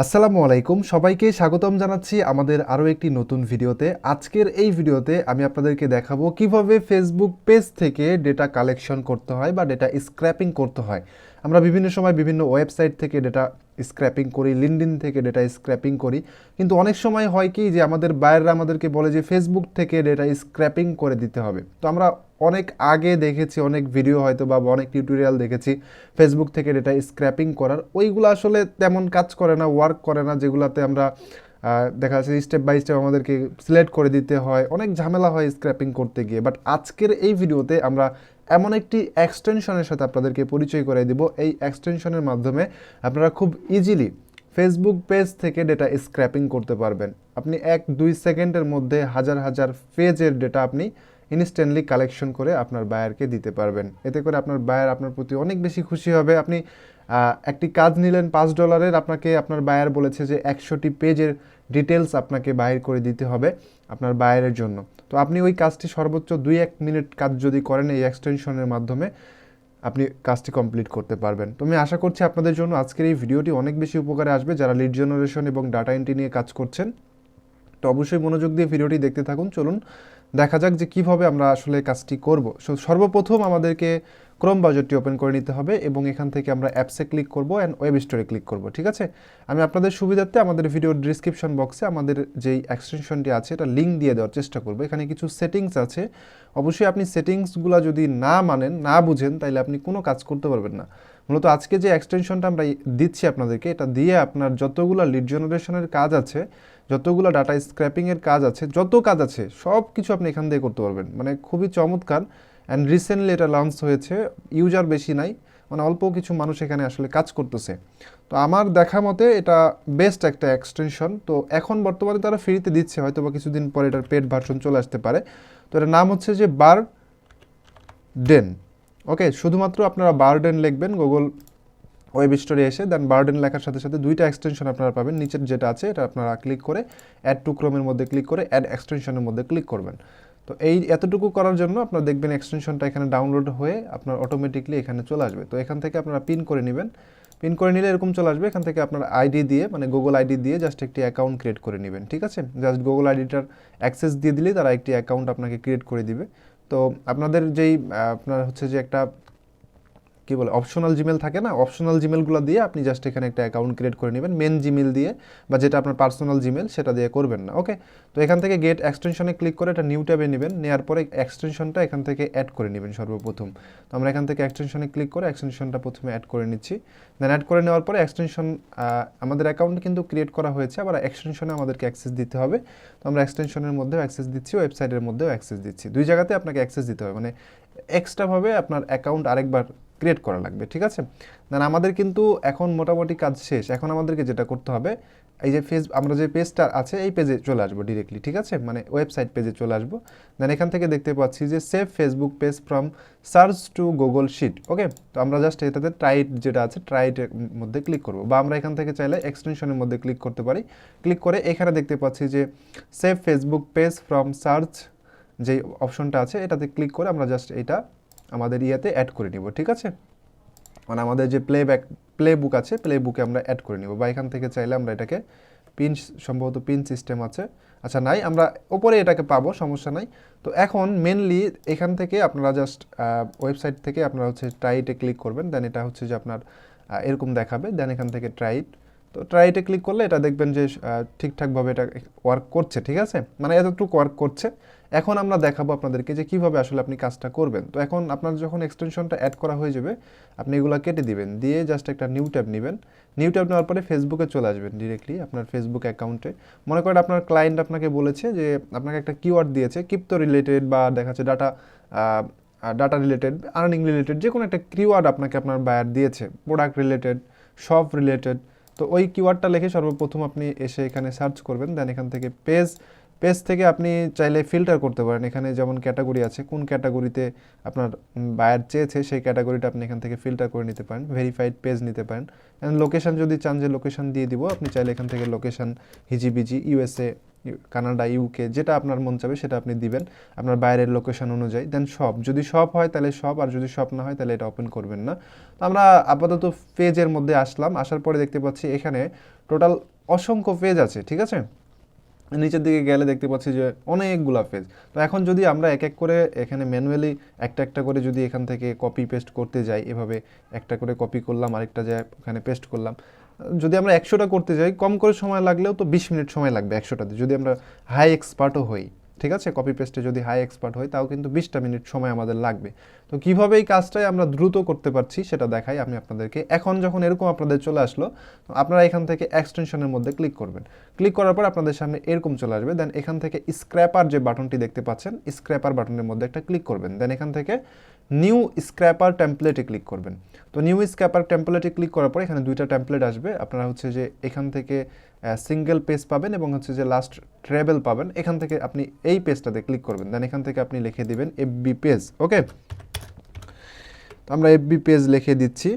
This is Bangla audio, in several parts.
আসসালামু আলাইকুম, সবাইকে স্বাগতম জানাচ্ছি আমাদের আরও একটি নতুন ভিডিওতে। আজকের এই ভিডিওতে আমি আপনাদেরকে দেখাবো কিভাবে ফেসবুক পেজ থেকে ডেটা কালেকশন করতে হয় বা ডেটা স্ক্র্যাপিং করতে হয়। আমরা বিভিন্ন সময় বিভিন্ন ওয়েবসাইট থেকে ডেটা স্ক্র্যাপিং করি, লিঙ্কডইন থেকে ডেটা স্ক্র্যাপিং করি, কিন্তু অনেক সময় হয় কি যে আমাদের বায়াররা আমাদেরকে বলে যে ফেসবুক থেকে ডেটা স্ক্র্যাপিং করে দিতে হবে। তো আমরা অনেক আগে দেখেছি, অনেক ভিডিও হয়তো বা অনেক টিউটোরিয়াল দেখেছি ফেসবুক থেকে ডেটা স্ক্র্যাপিং করার। ওইগুলো আসলে তেমন কাজ করে না, ওয়ার্ক করে না, যেগুলোতে আমরা দেখা যাচ্ছে স্টেপ বাই স্টেপ আমাদেরকে সিলেক্ট করে দিতে হয়, অনেক ঝামেলা হয় স্ক্র্যাপিং করতে গিয়ে। বাট আজকের এই ভিডিওতে আমরা এমন একটি এক্সটেনশনের সাথে আপনাদেরকে পরিচয় করে দিব। এই এক্সটেনশনের মাধ্যমে আপনারা খুব ইজিলি ফেসবুক পেজ থেকে ডেটা স্ক্র্যাপিং করতে পারবেন। আপনি 1-2 সেকেন্ডের মধ্যে হাজার হাজার পেজের ডেটা আপনি ইনস্ট্যান্টলি কালেকশন করে আপনার বায়ারকে দিতে পারবেন। এতে করে আপনার বায়ার আপনার প্রতি অনেক বেশি খুশি হবে। আপনি একটি কাজ নিলেন $5, আপনাকে আপনার বায়ার বলেছে যে 100টি পেজের ডিটেলস আপনাকে বাহির করে দিতে হবে আপনার বায়ারের জন্য। তো আপনি ওই কাজটি সর্বোচ্চ 2-1 মিনিট কাজ যদি করেন এই এক্সটেনশনের মাধ্যমে আপনি কাজটি কমপ্লিট করতে পারবেন। তো আমি আশা করছি আপনাদের জন্য আজকের এই ভিডিওটি অনেক বেশি উপকারে আসবে, যারা লিড জেনারেশন এবং ডাটা এন্ট্রি নিয়ে কাজ করছেন। তো অবশ্যই মনোযোগ দিয়ে ভিডিওটি দেখতে থাকুন। চলুন দেখা যাক যে কিভাবে আমরা আসলে কাজটি করব। সর্বপ্রথম আমাদেরকে ক্রোম ব্রাউজারটি ওপেন করে নিতে হবে এবং এখান থেকে আমরা অ্যাপসে ক্লিক করব অ্যান্ড ওয়েব স্টোরে ক্লিক করব। ঠিক আছে, আমি আপনাদের সুবিধার্থে আমাদের ভিডিওর ডিসক্রিপশন বক্সে আমাদের যেই এক্সটেনশনটি আছে এটা লিঙ্ক দিয়ে দেওয়ার চেষ্টা করব। এখানে কিছু সেটিংস আছে, অবশ্যই আপনি সেটিংসগুলো যদি না মানেন, না বুঝেন, তাহলে আপনি কোনো কাজ করতে পারবেন না। মূলত আজকে যে এক্সটেনশনটা আমরা দিচ্ছি আপনাদেরকে, এটা দিয়ে আপনার যতগুলো লিড জেনারেশনের কাজ আছে, যতগুলো ডাটা স্ক্র্যাপিংয়ের কাজ আছে, যত কাজ আছে সব কিছু আপনি এখান থেকে করতে পারবেন। মানে খুবই চমৎকার। অ্যান্ড রিসেন্টলি এটা লঞ্চ হয়েছে, ইউজার বেশি নাই, মানে অল্প কিছু মানুষ এখানে আসলে কাজ করতেছে। তো আমার দেখা মতে এটা বেস্ট একটা এক্সটেনশন। তো এখন বর্তমানে তারা ফ্রিতে দিচ্ছে, হয়তো বা কিছুদিন পরে এটার পেড ভার্সন চলে আসতে পারে। তো এটার নাম হচ্ছে যে বারডেন। ওকে, শুধুমাত্র আপনারা বারডেন লিখবেন গুগল ওয়েব স্টোরে এসে, দেন বারডেন লেখার সাথে সাথে দুইটা এক্সটেনশন আপনারা পাবেন। নিচের যেটা আছে এটা আপনারা ক্লিক করে অ্যাড টু ক্রোমের মধ্যে ক্লিক করে অ্যাড এক্সটেনশনের মধ্যে ক্লিক করবেন। তো এই এতটুকু করার জন্য আপনারা দেখবেন এক্সটেনশনটা এখানে ডাউনলোড হয়ে আপনার অটোমেটিকলি এখানে চলে আসবে। তো এখান থেকে আপনারা পিন করে নেবেন। পিন করে নিলে এরকম চলে আসবে। এখান থেকে আপনার আইডি দিয়ে, মানে গুগল আইডি দিয়ে জাস্ট একটি অ্যাকাউন্ট ক্রিয়েট করে নেবেন। ঠিক আছে, জাস্ট গুগল আইডিটার অ্যাক্সেস দিয়ে দিলেই তারা একটি অ্যাকাউন্ট আপনাকে ক্রিয়েট করে দিবে। তো আপনাদের যেই আপনার হচ্ছে যে একটা কি বলে অপশনাল জিমেল থাকে না, অপশনাল জিমেলগুলো দিয়ে আপনি জাস্ট এখানে একটা অ্যাকাউন্ট ক্রিয়েট করে নেবেন, মেন জিমেল দিয়ে বা যেটা আপনার পার্সোনাল জিমেল সেটা দিয়ে করবেন না। ওকে, তো এখান থেকে গেট এক্সটেনশনে ক্লিক করে এটা নিউ ট্যাবে নেবেন, নেওয়ার পরে এক্সটেনশনটা এখান থেকে অ্যাড করে নেবেন সর্বপ্রথম। তো আমরা এখান থেকে এক্সটেনশনে ক্লিক করে এক্সটেনশনটা প্রথমে অ্যাড করে নিচ্ছি। দেন অ্যাড করে নেওয়ার পরে এক্সটেনশন আমাদের অ্যাকাউন্ট কিন্তু ক্রিয়েট করা হয়েছে, আবার এক্সটেনশনে আমাদেরকে অ্যাক্সেস দিতে হবে। তো আমরা এক্সটেনশনের মধ্যেও অ্যাক্সেস দিচ্ছি, ওয়েবসাইটের মধ্যেও অ্যাক্সেস দিচ্ছি, দুই জায়গাতে আপনাকে অ্যাক্সেস দিতে হবে, মানে এক্সট্রাভাবে আপনার অ্যাকাউন্ট আরেকবার ক্রিয়েট করা লাগবে। ঠিক আছে, দেন আমাদের কিন্তু এখন মোটামুটি কাজ শেষ। এখন আমাদেরকে যেটা করতে হবে, এই যে আমরা যে পেজটা আছে এই পেজে চলে আসবো ডিরেক্টলি। ঠিক আছে, মানে ওয়েবসাইট পেজে চলে আসবো। দেন এখান থেকে দেখতে পাচ্ছি যে save Facebook page from search to Google sheet. Okay, তো আমরা জাস্ট এটাতে ট্রাইট যেটা আছে ট্রাইটের মধ্যে ক্লিক করবো, বা আমরা এখান থেকে চাইলে এক্সটেনশনের মধ্যে ক্লিক করতে পারি। ক্লিক করে এখানে দেখতে পাচ্ছি যে save Facebook page from search যে অপশনটা আছে এটাতে ক্লিক করে আমরা জাস্ট এটা আমাদের ইয়েতে অ্যাড করে নিব। ঠিক আছে, মানে আমাদের যে প্লে বুক আছে, প্লে বুকে আমরা অ্যাড করে নিব, বা এখান থেকে চাইলে আমরা এটাকে পিন, সম্ভবত পিন সিস্টেম আছে, আচ্ছা নাই, আমরা ওপরে এটাকে পাবো, সমস্যা নাই। তো এখন মেনলি এখান থেকে আপনারা জাস্ট ওয়েবসাইট থেকে আপনারা হচ্ছে ট্রাইটে ক্লিক করবেন। দেন এটা হচ্ছে যে আপনার এরকম দেখাবে। দেন এখান থেকে ট্রাইট, তো ট্রাইটে ক্লিক করলে এটা দেখবেন যে ঠিকঠাকভাবে এটা ওয়ার্ক করছে। ঠিক আছে, মানে এতটুকু ওয়ার্ক করছে। এখন আমরা দেখাবো আপনাদেরকে যে কীভাবে আসলে আপনি কাজটা করবেন। তো এখন আপনার যখন এক্সটেনশনটা অ্যাড করা হয়ে যাবে, আপনি এগুলো কেটে দিবেন, দিয়ে জাস্ট একটা নিউ ট্যাব নেবেন। নিউ ট্যাব নেওয়ার পরে ফেসবুকে চলে আসবেন ডিরেক্টলি আপনার ফেসবুক অ্যাকাউন্টে। মনে করেন আপনার ক্লায়েন্ট আপনাকে বলেছে যে আপনাকে একটা কিওয়ার্ড দিয়েছে, ক্রিপ্টো রিলেটেড বা দেখা যাচ্ছে ডাটা রিলেটেড, আর্নিং রিলেটেড, যে কোনো একটা কিওয়ার্ড আপনাকে আপনার বায়ার দিয়েছে, প্রোডাক্ট রিলেটেড, শপ রিলেটেড। তো ওই কিওয়ার্ডটা লিখে সর্বপ্রথম আপনি এসে এখানে সার্চ করবেন। দেন এখান থেকে পেজ পেজ থেকে আপনি চাইলে ফিল্টার করতে পারেন। এখানে যেমন ক্যাটাগরি আছে, কোন ক্যাটাগরিতে আপনার বায়ার চেয়েছে সেই ক্যাটাগরিটা আপনি এখান থেকে ফিল্টার করে নিতে পারেন। ভেরিফাইড পেজ নিতে পারেন। লোকেশন যদি চান যে লোকেশন দিয়ে দিব, আপনি চাইলে এখান থেকে লোকেশন হিজিবিজি, ইউএসএ, কানাডা, ইউকে, যেটা আপনার মন চাবে সেটা আপনি দিবেন আপনার বাইরের লোকেশন অনুযায়ী। দেন শপ, যদি শপ হয় তাহলে শপ, আর যদি শপ না হয় তাহলে এটা ওপেন করবেন না। তো আমরা আপাতত পেজের মধ্যে আসলাম। আসার পরে দেখতে পাচ্ছি এখানে টোটাল অসংখ্য পেজ আছে, ঠিক আছে। নিচের দিকে গেলে দেখতে পাচ্ছি যে অনেকগুলা পেজ। তো এখন যদি আমরা এক এক করে এখানে ম্যানুয়ালি একটা একটা করে যদি এখান থেকে কপি পেস্ট করতে যাই, এভাবে একটা করে কপি করলাম, আরেকটা জায়গায় ওখানে পেস্ট করলাম, যদি আমরা 100টা করতে যাই কম করে সময় লাগলেও তো 20 মিনিট সময় লাগবে 100টাতে, যদি আমরা হাই এক্সপার্টও হই, ঠিক আছে। কপি পেস্টে যদি হাই এক্সপার্ট হই তাও কিন্তু 20টা মিনিট সময় আমাদের লাগবে। তো কীভাবে এই কাজটাই আমরা দ্রুত করতে পারছি সেটা দেখাই আমি আপনাদেরকে। এখন যখন এরকম আপনাদের চলে আসলো, আপনারা এখান থেকে এক্সটেনশনের মধ্যে ক্লিক করবেন। ক্লিক করার পর আপনাদের সামনে এরকম চলে আসবে। দেন এখান থেকে স্ক্র্যাপার যে বাটনটি দেখতে পাচ্ছেন, স্ক্র্যাপার বাটনের মধ্যে একটা ক্লিক করবেন। দেন এখান থেকে নিউ স্ক্র্যাপার টেমপ্লেটে ক্লিক করবেন। তো নিউ স্ক্র্যাপার টেমপ্লেটে ক্লিক করার পর এখানে দুইটা টেমপ্লেট আসবে। আপনারা হচ্ছে যে এখান থেকে সিঙ্গেল পেজ পাবেন এবং হচ্ছে যে লাস্ট ট্রেবেল পাবেন। এখান থেকে আপনি এই পেজটাতে ক্লিক করবেন। দেন এখান থেকে আপনি লিখে দিবেন এফবি পেজ। ওকে, তো আমরা এফবি পেজ লিখে দিচ্ছি।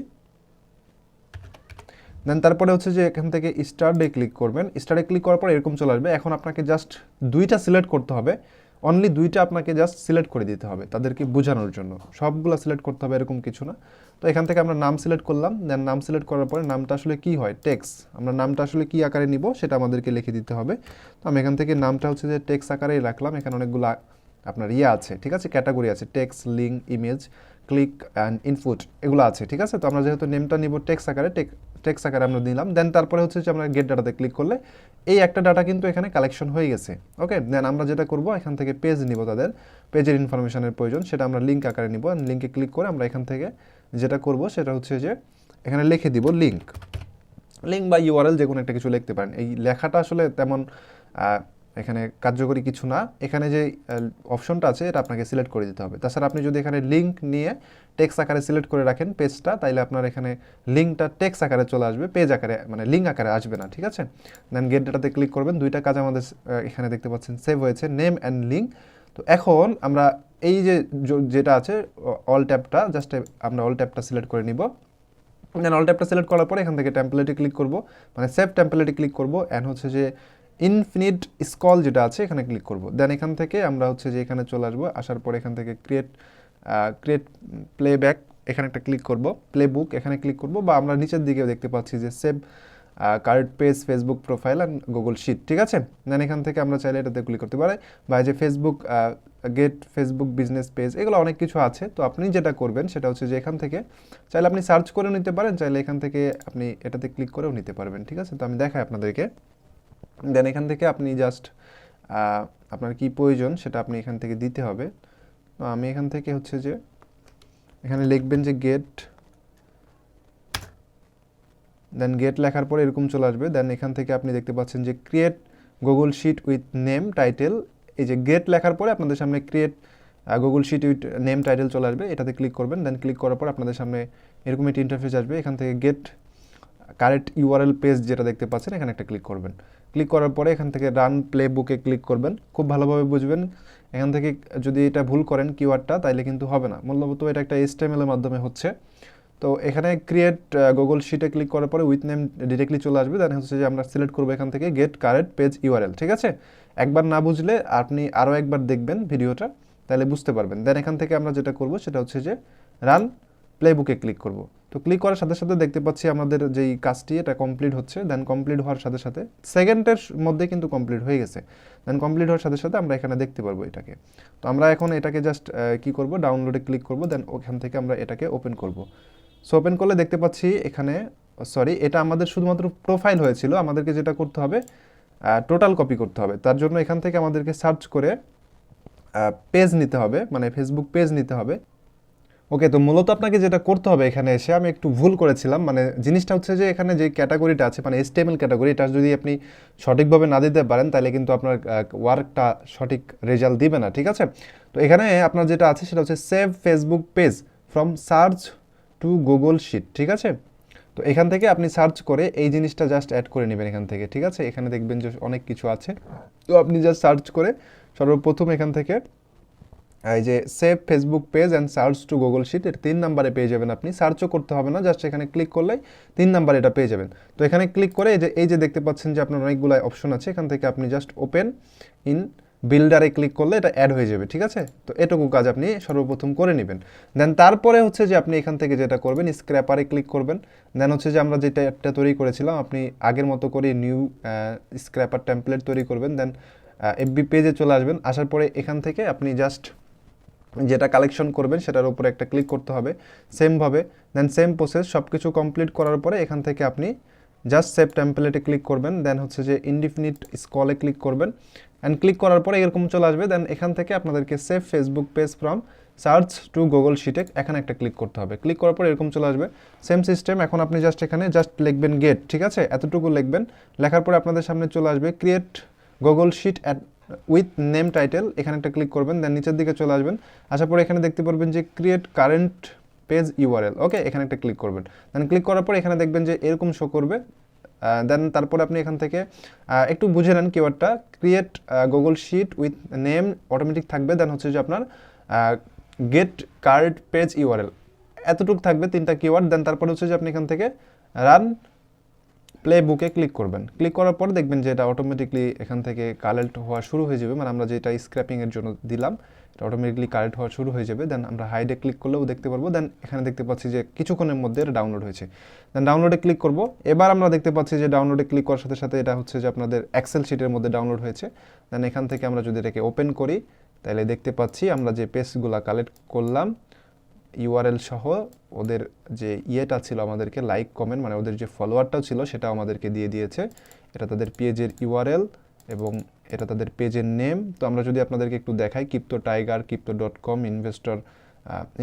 দেন তারপরে হচ্ছে যে এখান থেকে স্টার্টে ক্লিক করবেন। স্টার্টে ক্লিক করার পর এরকম চলে আসবে। এখন আপনাকে জাস্ট দুইটা সিলেক্ট করতে হবে, অনলি দুইটা আপনাকে জাস্ট সিলেক্ট করে দিতে হবে তাদেরকে বোঝানোর জন্য। সবগুলো সিলেক্ট করতে হবে এরকম কিছু না। তো এখান থেকে আমরা নাম সিলেক্ট করলাম। দেন নাম সিলেক্ট করার পরে নামটা আসলে কি হয়, টেক্সট, আমরা নামটা আসলে কি আকারে নিব সেটা আমাদেরকে লিখে দিতে হবে। তো আমি এখান থেকে নামটা হচ্ছে যে টেক্সট আকারেই রাখলাম। এখানে অনেকগুলো আপনার আছে, ঠিক আছে, ক্যাটাগরি আছে, text, link, image, click and input, এগুলো আছে, ঠিক আছে। তো আমরা যেহেতু নেমটা নিব টেক্সট আকারে, টেক্সট আকারে আমরা নিলাম। দেন তারপরে হচ্ছে যে আমরা গেট ডাটাতে ক্লিক করলে এই একটা ডাটা কিন্তু এখানে কালেকশন হয়ে গেছে। ওকে, দেন আমরা যেটা করব এখান থেকে পেজ নিব, তাদের পেজের ইনফরমেশনের প্রয়োজন, সেটা আমরা লিঙ্ক আকারে নিব। লিঙ্কে ক্লিক করে আমরা এখান থেকে যেটা করব সেটা হচ্ছে যে এখানে লিখে দিব লিঙ্ক বা ইউআরএল, যে কোনো একটা কিছু লিখতে পারেন। এই লেখাটা আসলে তেমন এখানে কার্যকরী কিছু না। এখানে যে অপশনটা আছে এটা আপনাকে সিলেক্ট করে দিতে হবে। তাছাড়া আপনি যদি এখানে লিঙ্ক নিয়ে টেক্সট আকারে সিলেক্ট করে রাখেন পেজটা, তাইলে আপনার এখানে লিঙ্কটা টেক্সট আকারে চলে আসবে, পেজ আকারে মানে লিঙ্ক আকারে আসবে না, ঠিক আছে। দেন গেট ডাটাতে ক্লিক করবেন। দুইটা কাজ আমাদের এখানে দেখতে পাচ্ছেন সেভ হয়েছে, নেম অ্যান্ড লিঙ্ক। তো এখন আমরা এই যে যেটা আছে অল ট্যাবটা, জাস্ট আমরা অল ট্যাবটা সিলেক্ট করে নিব। দেন অল ট্যাবটা সিলেক্ট করার পরে এখান থেকে টেমপ্লেটে ক্লিক করব, মানে সেভ টেমপ্লেটে ক্লিক করব। অ্যান্ড হচ্ছে যে ইনফিনিট স্কল যেটা আছে এখানে ক্লিক করব। দেন এখান থেকে আমরা হচ্ছে যে এখানে চলে আসবো। আসার পরে এখান থেকে ক্রিয়েট প্লেব্যাক, এখানে একটা ক্লিক করব। প্লেবুক এখানে ক্লিক করব, বা আমরা নিচের দিকে দেখতে পাচ্ছি যে save card page, Facebook profile and Google sheet, ঠিক আছে। দেন এখান থেকে আমরা চাইলে এটাতে ক্লিক করতে পারি, বা যে Facebook get Facebook business page, এগুলো অনেক কিছু আছে। তো আপনি যেটা করবেন সেটা হচ্ছে যে এখান থেকে চাইলে আপনি সার্চ করেও নিতে পারেন, চাইলে এখান থেকে আপনি এটাতে ক্লিক করেও নিতে পারবেন, ঠিক আছে। তো আমি দেখাই আপনাদেরকে। দেন এখান থেকে আপনি জাস্ট আপনার কি প্রয়োজন সেটা আপনি এখান থেকে দিতে হবে। তো আমি এখান থেকে হচ্ছে যে এখানে লিখবেন যে গেট, দেন গেট লেখার পরে এরকম চলে আসবে। দেন এখান থেকে আপনি দেখতে পাচ্ছেন যে create Google sheet with name title. এই যে গেট লেখার পরে আপনাদের সামনে create Google sheet with name title চলে আসবে, এটাতে ক্লিক করবেন। দেন ক্লিক করার পর আপনাদের সামনে এরকম একটি ইন্টারফেস আসবে। এখান থেকে গেট কারেক্ট ইউআরএল পেজ যেটা দেখতে পাচ্ছেন এখানে একটা ক্লিক করবেন। ক্লিক করার পরে এখান থেকে রান প্লে বুকে ক্লিক করবেন। খুব ভালোভাবে বুঝবেন, এখান থেকে যদি এটা ভুল করেন কিওয়ার্ডটা তাইলে কিন্তু হবে না। মূলত এটা একটা HTML এর মাধ্যমে হচ্ছে। তো এখানে ক্রিয়েট গুগল শিটে ক্লিক করার পরে উইথ নেম ডিরেক্টলি চলে আসবে। দেন হচ্ছে যে আমরা সিলেক্ট করবো এখান থেকে গেট কারেক্ট পেজ ইউআরএল, ঠিক আছে। একবার না বুঝলে আপনি আরও একবার দেখবেন ভিডিওটা, তাহলে বুঝতে পারবেন। দেন এখান থেকে আমরা যেটা করব সেটা হচ্ছে যে রান প্লেবুকে ক্লিক করব। তো ক্লিক করার সাথে সাথে দেখতে পাচ্ছি আমাদের যেই কাজটি এটা কমপ্লিট হচ্ছে। দেন কমপ্লিট হওয়ার সাথে সাথে সেকেন্ডের মধ্যে কিন্তু কমপ্লিট হয়ে গেছে। দেন কমপ্লিট হওয়ার সাথে সাথে আমরা এখানে দেখতে পারবো এটাকে। তো আমরা এখন এটাকে জাস্ট কি করব, ডাউনলোডে ক্লিক করব। দেন ওখান থেকে আমরা এটাকে ওপেন করব। সো ওপেন করলে দেখতে পাচ্ছি এখানে এটা আমাদের শুধুমাত্র প্রোফাইল হয়েছিল, আমাদেরকে যেটা করতে হবে টোটাল কপি করতে হবে। তার জন্য এখান থেকে আমাদেরকে সার্চ করে পেজ নিতে হবে, মানে ফেসবুক পেজ নিতে হবে। ওকে, তো মূলত আপনাকে যেটা করতে হবে এখানে এসে, আমি একটু ভুল করেছিলাম, মানে জিনিসটা হচ্ছে যে এখানে যে ক্যাটাগরিটা আছে মানে HTML ক্যাটাগরি, এটা যদি আপনি সঠিকভাবে না দিতে পারেন তাহলে কিন্তু আপনার ওয়ার্কটা সঠিক রেজাল্ট দিবে না, ঠিক আছে। তো এখানে আপনার যেটা আছে সেটা হচ্ছে save Facebook page from search to Google sheet, ঠিক আছে। তো তো এখান থেকে আপনি সার্চ করে এই জিনিসটা জাস্ট অ্যাড করে নেবেন এখান থেকে, ঠিক আছে? এখানে দেখবেন যে অনেক কিছু আছে, তো আপনি জাস্ট সার্চ করে সর্বপ্রথম এখান থেকে এই যে save Facebook page and search to Google sheet, এর 3 নাম্বারে পেয়ে যাবেন। আপনি সার্চও করতে হবে না, জাস্ট এখানে ক্লিক করলেই 3 নাম্বার এটা পেয়ে যাবেন। তো এখানে ক্লিক করে এই যে দেখতে পাচ্ছেন যে আপনার অনেকগুলো অপশন আছে, এখান থেকে আপনি জাস্ট ওপেন ইন বিল্ডারে ক্লিক করলে এটা অ্যাড হয়ে যাবে, ঠিক আছে? তো এটুকু কাজ আপনি সর্বপ্রথম করে নেবেন। দেন তারপরে হচ্ছে যে আপনি এখান থেকে যেটা করবেন, স্ক্র্যাপারে ক্লিক করবেন। দেন হচ্ছে যে আমরা যেটা অ্যাডটা তৈরি করেছিলাম, আপনি আগের মতো করে নিউ স্ক্র্যাপার টেমপ্লেট তৈরি করবেন। দেন এফবি পেজে চলে আসবেন, আসার পরে এখান থেকে আপনি জাস্ট যেটা কালেকশন করবেন সেটার উপরে একটা ক্লিক করতে হবে সেমভাবে। দেন সেম প্রসেস সব কিছু কমপ্লিট করার পরে এখান থেকে আপনি জাস্ট সেভ টেমপ্লেটে ক্লিক করবেন। দেন হচ্ছে যে ইনডিফিনিট স্ক্রলে ক্লিক করবেন, অ্যান্ড ক্লিক করার পরে এরকম চলে আসবে। দেন এখান থেকে আপনাদেরকে save Facebook page from search to Google শিটে এখানে একটা ক্লিক করতে হবে। ক্লিক করার পরে এরকম চলে আসবে সেম সিস্টেম। এখন আপনি জাস্ট এখানে জাস্ট লিখবেন গেট, ঠিক আছে? এতটুকু লিখবেন, লেখার পরে আপনাদের সামনে চলে আসবে create Google sheet at with name title, এখানে একটা ক্লিক করবেন। দেন নিচের দিকে চলে আসবেন, আসার পরে এখানে দেখতে পারবেন যে ক্রিয়েট কারেন্ট পেজ ইউআরএল, ওকে, এখানে একটা ক্লিক করবেন। দেন ক্লিক করার পরে এখানে দেখবেন যে এরকম শো করবে। দেন তারপরে আপনি এখান থেকে একটু বুঝে নেন কিওয়ার্ডটা, create Google sheet with name automatic থাকবে। দেন হচ্ছে যে আপনার গেট কারেন্ট পেজ ইউআরএল, এতটুকু থাকবে 3টা কিওয়ার্ড। দেন তারপরে হচ্ছে যে আপনি এখান থেকে রান প্লে বুকে ক্লিক করবেন। ক্লিক করার পর দেখবেন যে এটা অটোমেটিকলি এখান থেকে কালেক্ট হওয়া শুরু হয়ে যাবে, মানে আমরা যেটা স্ক্র্যাপিংয়ের জন্য দিলাম এটা অটোমেটিকলি কালেক্ট হওয়া শুরু হয়ে যাবে। দেন আমরা হাইডে ক্লিক করলেও দেখতে পারবো। দেন এখানে দেখতে পাচ্ছি যে কিছুক্ষণের মধ্যে এটা ডাউনলোড হয়েছে। দেন ডাউনলোডে ক্লিক করব। এবার আমরা দেখতে পাচ্ছি যে ডাউনলোডে ক্লিক করার সাথে সাথে এটা হচ্ছে যে আপনাদের এক্সেল শিটের মধ্যে ডাউনলোড হয়েছে। দেন এখান থেকে আমরা যদি এটাকে ওপেন করি তাহলে দেখতে পাচ্ছি আমরা যে পেজগুলো কালেক্ট করলাম ইউআরএল সহ, ওদের যে ইয়েটা ছিল আমাদেরকে লাইক কমেন্ট, মানে ওদের যে ফলোয়ারটাও ছিল সেটা আমাদেরকে দিয়ে দিয়েছে। এটা তাদের পেজের ইউআরএল এবং এটা তাদের পেজের নেম। তো আমরা যদি আপনাদেরকে একটু দেখাই, ক্রিপ্টো টাইগার, ক্রিপ্টো.com,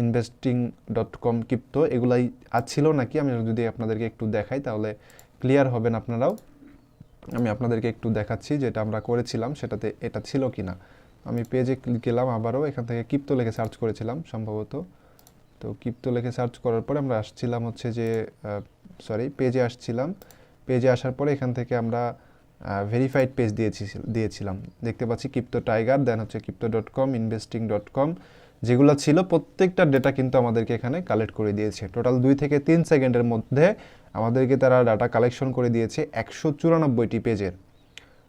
ইনভেস্টিং.com, ক্রিপ্টো, এগুলাই ছিল নাকি আমি যদি আপনাদেরকে একটু দেখাই তাহলে ক্লিয়ার হবেন আপনারাও। আমি আপনাদেরকে একটু দেখাচ্ছি যেটা আমরা করেছিলাম সেটাতে এটা ছিল কি না। আমি পেজে গেলাম, আবারও এখান থেকে ক্রিপ্টো লিখে সার্চ করেছিলাম সম্ভবত। তো ক্রিপ্টো লিখে সার্চ করার পরে আমরা আসছিলাম হচ্ছে যে পেজে আসছিলাম। পেজে আসার পরে এখান থেকে আমরা ভেরিফাইড পেজ দিয়েছিলাম, দেখতে পাচ্ছি ক্রিপ্টো টাইগার, দেন হচ্ছে ক্রিপ্টো.com, ইনভেস্টিং.com, যেগুলো ছিল প্রত্যেকটা ডেটা কিন্তু আমাদেরকে এখানে কালেক্ট করে দিয়েছে। টোটাল 2 থেকে 3 সেকেন্ডের মধ্যে আমাদেরকে তারা ডাটা কালেকশন করে দিয়েছে 194টি পেজের।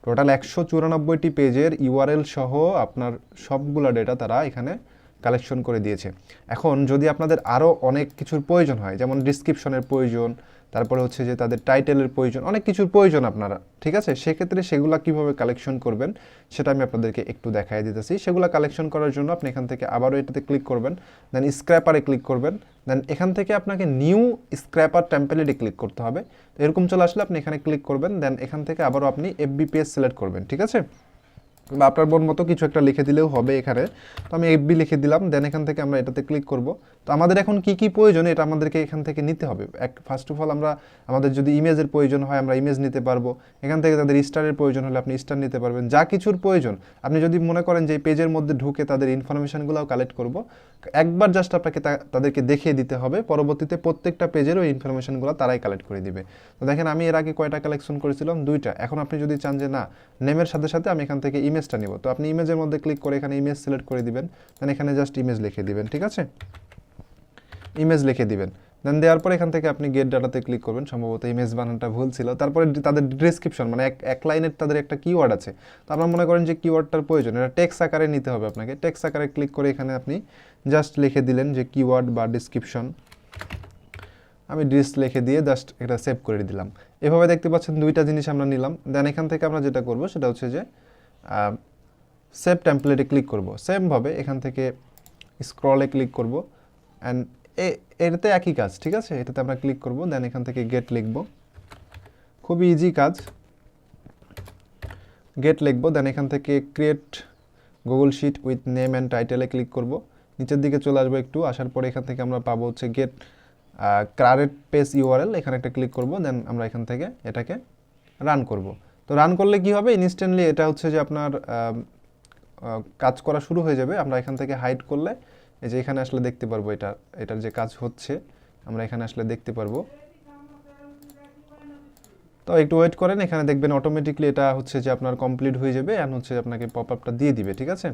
টোটাল 194টি পেজের ইউআরএল সহ আপনার সবগুলো ডেটা তারা এখানে কালেকশন করে দিয়েছে। এখন যদি আপনাদের আরও অনেক কিছুর প্রয়োজন হয়, যেমন ডিসক্রিপশনের প্রয়োজন, তারপরে হচ্ছে যে তাদের টাইটেলের প্রয়োজন, অনেক কিছুর প্রয়োজন আপনারা, ঠিক আছে? সেক্ষেত্রে সেগুলো কীভাবে কালেকশন করবেন সেটা আমি আপনাদেরকে একটু দেখাই দিতেছি। সেগুলো কালেকশন করার জন্য আপনি এখান থেকে আবারও এটাতে ক্লিক করবেন, দেন স্ক্র্যাপারে ক্লিক করবেন। দেন এখান থেকে আপনাকে নিউ স্ক্র্যাপার টেমপ্লেটে ক্লিক করতে হবে। তো এরকম চলে আসলে আপনি এখানে ক্লিক করবেন। দেন এখান থেকে আবারও আপনি এফবি পেজ সিলেক্ট করবেন, ঠিক আছে? বা আপনার মন মতো কিছু একটা লিখে দিলেও হবে এখানে। তো আমি এফবি লিখে দিলাম। দেন এখান থেকে আমরা এটাতে ক্লিক করব। তো আমাদের এখন কি কি প্রয়োজন এটা আমাদেরকে এখান থেকে নিতে হবে। ফার্স্ট অফ অল আমাদের যদি ইমেজের প্রয়োজন হয় আমরা ইমেজ নিতে পারবো। এখান থেকে তাদের স্টারের প্রয়োজন হলে আপনি স্টার নিতে পারবেন। যা কিছুর প্রয়োজন আপনি যদি মনে করেন যে এই পেজের মধ্যে ঢুকে তাদের ইনফরমেশনগুলোও কালেক্ট করব, একবার জাস্ট আপনাকে তাদেরকে দেখিয়ে দিতে হবে, পরবর্তীতে প্রত্যেকটা পেজের ওই ইনফরমেশনগুলো তারাই কালেক্ট করে দিবে। তো দেখেন আমি এর আগে কয়টা কালেকশন করেছিলাম, 2টা। এখন আপনি যদি চান যে না, নেমের সাথে সাথে আমি এখান থেকে ইমেজটা নিব, তো আপনি ইমেজের মধ্যে ক্লিক করে এখানে ইমেজ সিলেক্ট করে দিবেন। দেন এখানে জাস্ট ইমেজ লিখে দিবেন, ঠিক আছে? ইমেজ লিখে দিবেন। দেন দেওয়ার পর এখান থেকে আপনি গেট ডাটাতে ক্লিক করবেন, সম্ভবত ইমেজ বানানটা ভুল ছিল। তারপরে তাদের ডিসক্রিপশন, মানে এক লাইনের তাদের একটা কিওয়ার্ড আছে। তো আপনারা মনে করেন যে কিওয়ার্ডটার প্রয়োজন, এটা টেক্সট আকারে নিতে হবে আপনাকে। টেক্সট আকারে ক্লিক করে এখানে আপনি জাস্ট লিখে দিলেন যে কিওয়ার্ড বা ডিসক্রিপশন। আমি লিখে দিয়ে জাস্ট এটা সেভ করে দিলাম। এভাবে দেখতে পাচ্ছেন 2টা জিনিস আমরা নিলাম। দেন এখান থেকে আমরা যেটা করব সেটা হচ্ছে যে সেভ টেমপ্লেটে ক্লিক করব। সেমভাবে এখান থেকে স্ক্রলে ক্লিক করব, অ্যান্ড এটাতে একই কাজ, ঠিক আছে? এটাতে আমরা ক্লিক করব। দেন এখান থেকে গেট লিখব, খুবই ইজি কাজ। গেট লিখব। দেন এখান থেকে create Google sheet with name and টাইটেলে ক্লিক করব। নিচের দিকে চলে আসবো একটু, আসার পরে এখান থেকে আমরা পাবো হচ্ছে গেট কারেন্ট পেজ ইউআরএল, এখানে একটা ক্লিক করব। দেন আমরা এখান থেকে এটাকে রান করব। তো রান করলে কি হবে, ইনস্ট্যান্টলি এটা হচ্ছে যে আপনার কাজ করা শুরু হয়ে যাবে। আমরা এখান থেকে হাইড করলে এই যে এখানে আসলে দেখতে পারবো এটার যে কাজ হচ্ছে আমরা এখানে আসলে দেখতে পারবো। তো একটু ওয়েট করেন, এখানে দেখবেন অটোমেটিকলি এটা হচ্ছে যে আপনার কমপ্লিট হয়ে যাবে অ্যান্ড হচ্ছে আপনাকে পপ আপটা দিয়ে দিবে, ঠিক আছে,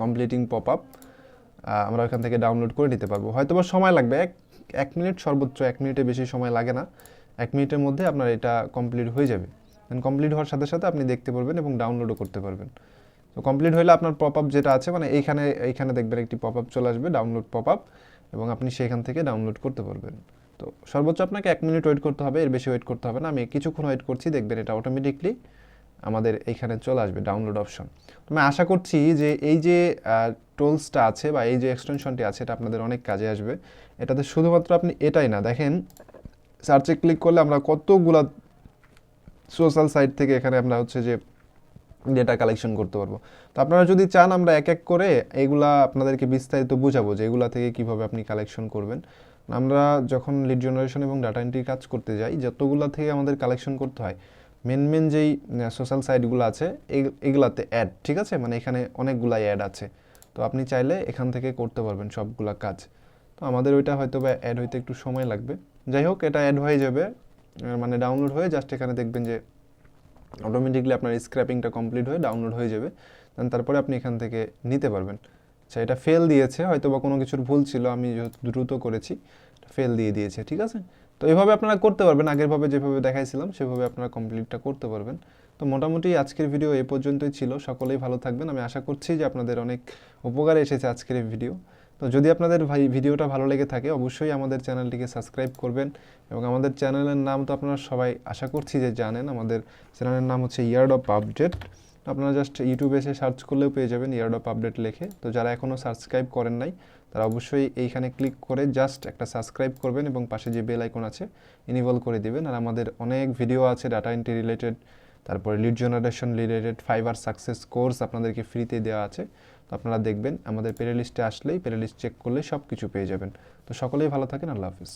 কমপ্লিটিং পপ আপ। আমরা এখান থেকে ডাউনলোড করে নিতে পারবো। হয়তো বা সময় লাগবে এক মিনিট, সর্বোচ্চ 1 মিনিটের বেশি সময় লাগে না। 1 মিনিটের মধ্যে আপনার এটা কমপ্লিট হয়ে যাবে। কমপ্লিট হওয়ার সাথে সাথে আপনি দেখতে পারবেন এবং ডাউনলোডও করতে পারবেন। তো কমপ্লিট হলে আপনার পপ আপ যেটা আছে, মানে এইখানে দেখবেন একটি পপ আপ চলে আসবে, ডাউনলোড পপ আপ, এবং আপনি সেখান থেকে ডাউনলোড করতে পারবেন। তো সর্বোচ্চ আপনাকে 1 মিনিট ওয়েট করতে হবে, এর বেশি ওয়েট করতে হবে না। আমি কিছুক্ষণ ওয়েট করছি, দেখবেন এটা অটোমেটিকলি আমাদের এইখানে চলে আসবে ডাউনলোড অপশন। আমি আশা করছি যে এই যে টুলসটা আছে বা এই যে এক্সটেনশনটি আছে এটা আপনাদের অনেক কাজে আসবে। এটাতে শুধুমাত্র আপনি এটাই না, দেখেন সার্চে ক্লিক করলে আমরা কতগুলা সোশ্যাল সাইট থেকে এখানে আমরা হচ্ছে যে ডেটা কালেকশন করতে পারবো। তো আপনারা যদি চান আমরা এক এক করে এগুলা আপনাদেরকে বিস্তারিত বোঝাবো যে এগুলা থেকে কিভাবে আপনি কালেকশন করবেন। আমরা যখন লিড জেনারেশন এবং ডাটা এন্ট্রি কাজ করতে যাই, যতগুলা থেকে আমাদের কালেকশন করতে হয়, মেন যেই সোশ্যাল সাইটগুলো আছে এগুলাতে অ্যাড, ঠিক আছে, মানে এখানে অনেকগুলাই অ্যাড আছে। তো আপনি চাইলে এখান থেকে করতে পারবেন সবগুলা কাজ। তো আমাদের ওইটা হয়তো বা অ্যাড হইতে একটু সময় লাগবে। যাই হোক, এটা অ্যাড হয়ে যাবে, মানে ডাউনলোড হয়ে জাস্ট এখানে দেখবেন যে অটোমেটিকলি আপনার স্ক্র্যাপিংটা কমপ্লিট হয়ে ডাউনলোড হয়ে যাবে। তারপরে আপনি এখান থেকে নিতে পারবেন। আচ্ছা, এটা ফেল দিয়েছে, হয়তো বা কোনো কিছুর ভুল ছিল, আমি দ্রুত করেছি, ফেল দিয়ে দিয়েছে, ঠিক আছে। তো এইভাবে আপনারা করতে পারবেন, আগেরভাবে যেভাবে দেখাইছিলাম সেভাবে আপনারা কমপ্লিটটা করতে পারবেন। তো মোটামুটি আজকের ভিডিও এই পর্যন্তই ছিল। সকলেই ভালো থাকবেন। আমি আশা করছি যে আপনাদের অনেক উপকারে এসেছে আজকের এই ভিডিও। তো যদি আপনাদের ভিডিওটা ভালো লেগে থাকে অবশ্যই আমাদের চ্যানেলটিকে সাবস্ক্রাইব করবেন, এবং আমাদের চ্যানেলের নাম তো আপনারা সবাই আশা করছি যে জানেন, আমাদের চ্যানেলের নাম হচ্ছে ইয়ার্ড অফ আপডেট। আপনারা জাস্ট ইউটিউবে এসে সার্চ করলেও পেয়ে যাবেন ইয়ার্ড অফ আপডেট লেখে। তো যারা এখনও সাবস্ক্রাইব করেন নাই তারা অবশ্যই এইখানে ক্লিক করে জাস্ট একটা সাবস্ক্রাইব করবেন এবং পাশে যে বেল আইকন আছে ইনেবল করে দিবেন। আর আমাদের অনেক ভিডিও আছে ডাটা এন্ট্রি রিলেটেড, তারপরে lead generation related, fibre success course আপনাদেরকে ফ্রিতে দেওয়া আছে। তো আপনারা দেখবেন, আমাদের প্লে লিস্টে আসলেই প্লে লিস্ট চেক করলে সব কিছু পেয়ে যাবেন। তো সকলেই ভালো থাকেন, আল্লাহ হাফিজ।